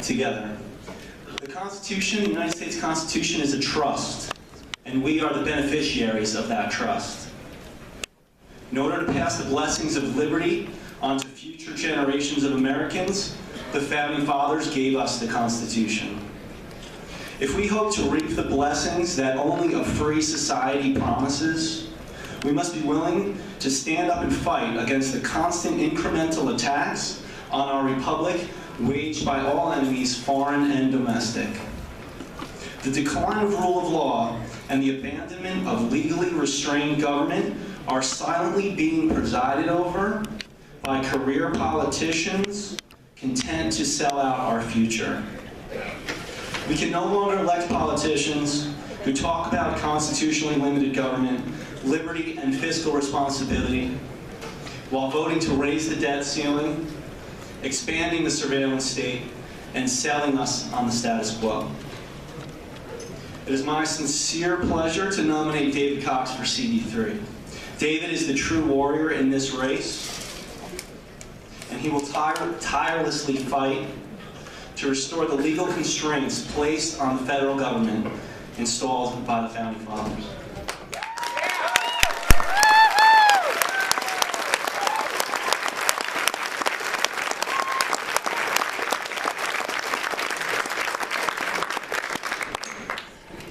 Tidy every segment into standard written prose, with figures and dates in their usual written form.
together. The Constitution, the United States Constitution, is a trust, and we are the beneficiaries of that trust. In order to pass the blessings of liberty onto future generations of Americans, the Founding Fathers gave us the Constitution. If we hope to reap the blessings that only a free society promises, we must be willing to stand up and fight against the constant incremental attacks on our republic waged by all enemies, foreign and domestic. The decline of rule of law and the abandonment of legally restrained government are silently being presided over by career politicians content to sell out our future. We can no longer elect politicians who talk about constitutionally limited government, liberty, and fiscal responsibility while voting to raise the debt ceiling, expanding the surveillance state, and selling us on the status quo. It is my sincere pleasure to nominate David Cox for CD3. David is the true warrior in this race, and he will tirelessly fight to restore the legal constraints placed on the federal government installed by the Founding Fathers.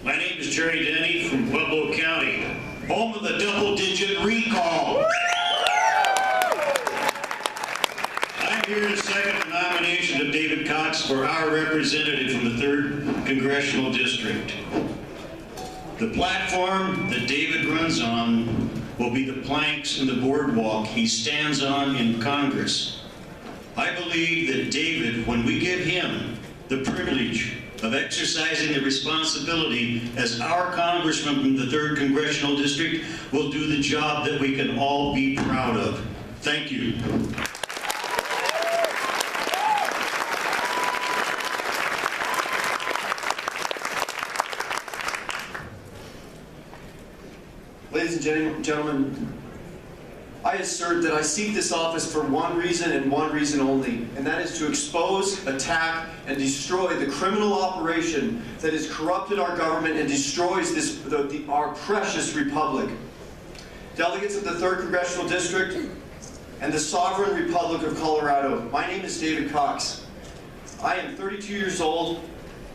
My name is Denny from Pueblo County, home of the double-digit recall. I'm here to second the nomination of David Cox for our representative from the 3rd Congressional District. The platform that David runs on will be the planks in the boardwalk he stands on in Congress. I believe that David, when we give him the privilege of exercising the responsibility as our congressman from the 3rd Congressional District, will do the job that we can all be proud of. Thank you. Ladies and gentlemen, I assert that I seek this office for one reason and one reason only, and that is to expose, attack, and destroy the criminal operation that has corrupted our government and destroys our precious republic. Delegates of the 3rd Congressional District and the Sovereign Republic of Colorado, my name is David Cox. I am 32 years old,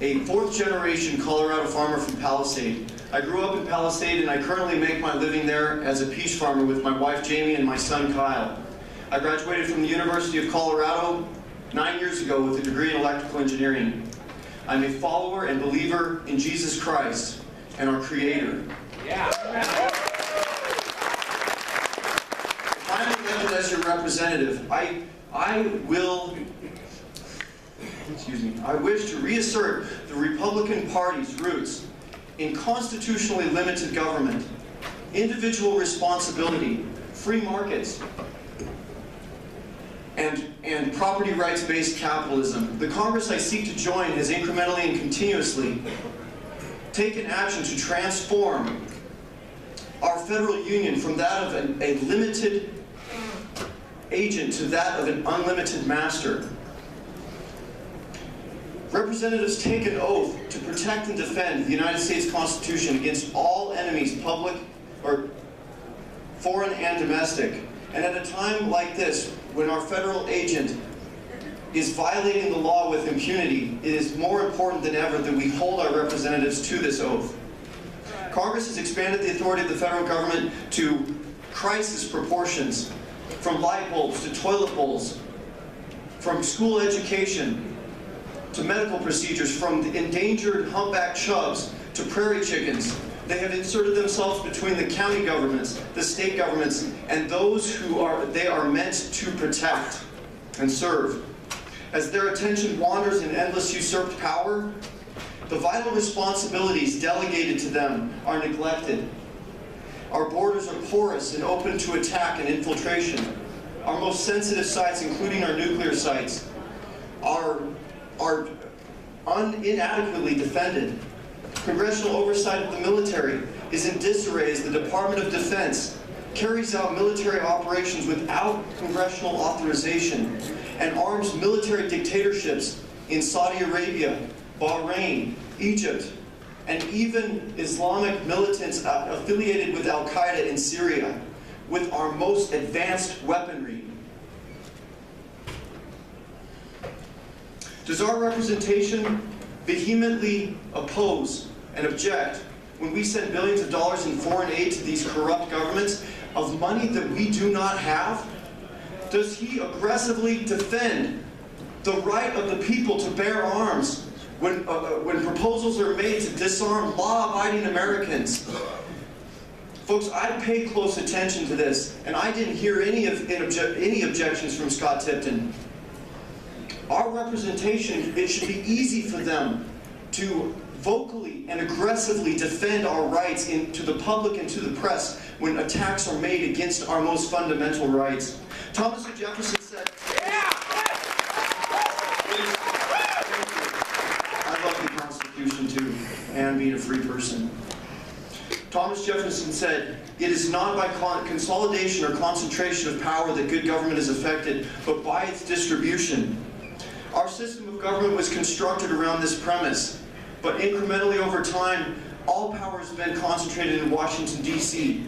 a 4th-generation Colorado farmer from Palisade. I grew up in Palisade, and I currently make my living there as a peach farmer with my wife Jamie and my son Kyle. I graduated from the University of Colorado 9 years ago with a degree in electrical engineering. I'm a follower and believer in Jesus Christ and our Creator. Yeah. If I'm elected as your representative, I wish to reassert the Republican Party's roots in constitutionally limited government, individual responsibility, free markets, and property rights-based capitalism. The Congress I seek to join has incrementally and continuously taken action to transform our federal union from that of a limited agent to that of an unlimited master. Representatives take an oath to protect and defend the United States Constitution against all enemies, public or foreign and domestic. And at a time like this, when our federal agent is violating the law with impunity, it is more important than ever that we hold our representatives to this oath. Congress has expanded the authority of the federal government to crisis proportions, from light bulbs to toilet bowls, from school education to medical procedures, from the endangered humpback chubs to prairie chickens. They have inserted themselves between the county governments, the state governments, and those who they are meant to protect and serve. As their attention wanders in endless usurped power, the vital responsibilities delegated to them are neglected. Our borders are porous and open to attack and infiltration. Our most sensitive sites, including our nuclear sites, are inadequately defended. Congressional oversight of the military is in disarray as the Department of Defense carries out military operations without congressional authorization and arms military dictatorships in Saudi Arabia, Bahrain, Egypt, and even Islamic militants affiliated with Al-Qaeda in Syria, with our most advanced weaponry. Does our representation vehemently oppose and object when we send billions of dollars in foreign aid to these corrupt governments of money that we do not have? Does he aggressively defend the right of the people to bear arms when proposals are made to disarm law-abiding Americans? Folks, I paid close attention to this, and I didn't hear any objections from Scott Tipton. Our representation, it should be easy for them to vocally and aggressively defend our rights to the public and to the press when attacks are made against our most fundamental rights. Thomas Jefferson said, I love the Constitution too, and being a free person. Thomas Jefferson said, it is not by consolidation or concentration of power that good government is effected, but by its distribution. Our system of government was constructed around this premise, but incrementally over time, all power has been concentrated in Washington, D.C.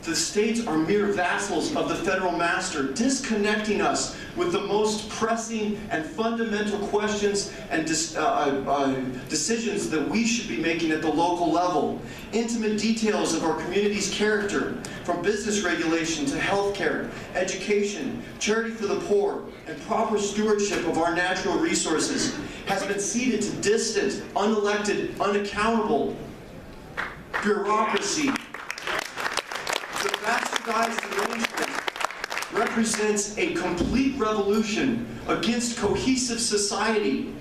The states are mere vassals of the federal master, disconnecting us with the most pressing and fundamental questions and decisions that we should be making at the local level. Intimate details of our community's character, from business regulation to healthcare, education, charity for the poor, and proper stewardship of our natural resources, has been ceded to distant, unelected, unaccountable bureaucracy. The bastardized arrangement represents a complete revolution against cohesive society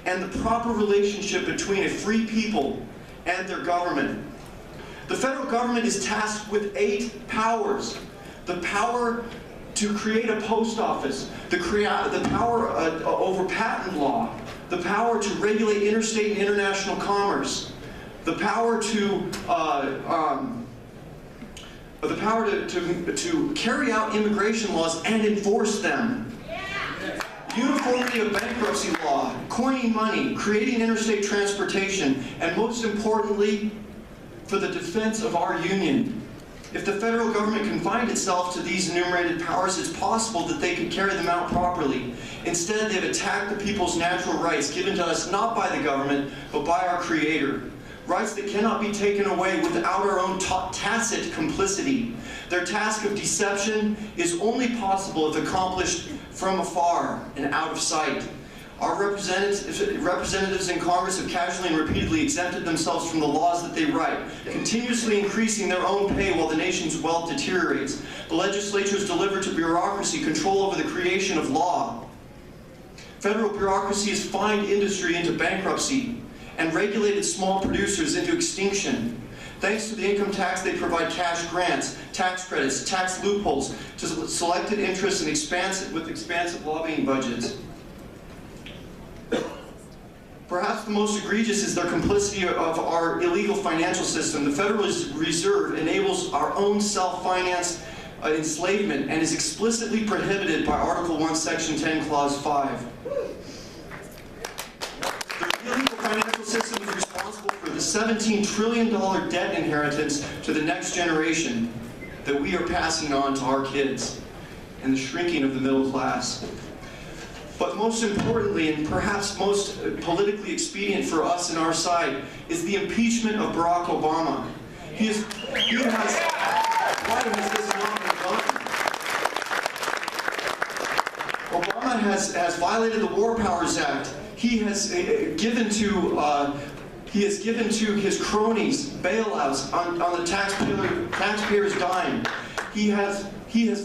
and the proper relationship between a free people and their government. The federal government is tasked with 8 powers. The power to create a post office, the power over patent law, the power to regulate interstate and international commerce, the power to carry out immigration laws and enforce them. Uniformity of bankruptcy law, coining money, creating interstate transportation, and most importantly, for the defense of our union. If the federal government confined itself to these enumerated powers, it's possible that they could carry them out properly. Instead, they've attacked the people's natural rights given to us not by the government, but by our Creator. Rights that cannot be taken away without our own tacit complicity. Their task of deception is only possible if accomplished from afar and out of sight. Our representatives in Congress have casually and repeatedly exempted themselves from the laws that they write, continuously increasing their own pay while the nation's wealth deteriorates. The legislatures deliver to bureaucracy control over the creation of law. Federal bureaucracy has fined industry into bankruptcy and regulated small producers into extinction. Thanks to the income tax, they provide cash grants, tax credits, tax loopholes to selected interests and expansive lobbying budgets. Perhaps the most egregious is their complicity of our illegal financial system. The Federal Reserve enables our own self-financed enslavement and is explicitly prohibited by Article 1, Section 10, Clause 5. The illegal financial system is responsible for the $17 trillion debt inheritance to the next generation that we are passing on to our kids and the shrinking of the middle class. But most importantly, and perhaps most politically expedient for us and our side, is the impeachment of Barack Obama. Why has this not been done? Obama has violated the War Powers Act. He has given to his cronies bailouts on the taxpayer's dime. He has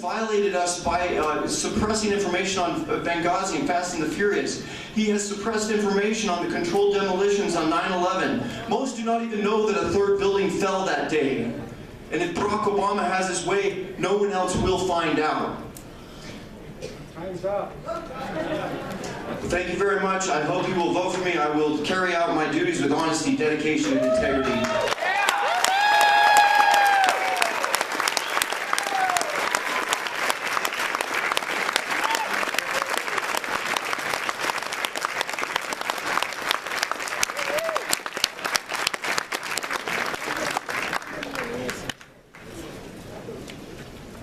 violated us by suppressing information on Benghazi and Fast and the Furious. He has suppressed information on the controlled demolitions on 9/11. Most do not even know that a 3rd building fell that day. And if Barack Obama has his way, no one else will find out. Time's up. Thank you very much. I hope you will vote for me. I will carry out my duties with honesty, dedication, and integrity.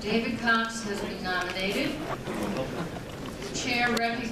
David Cox has been nominated. The chair recognizes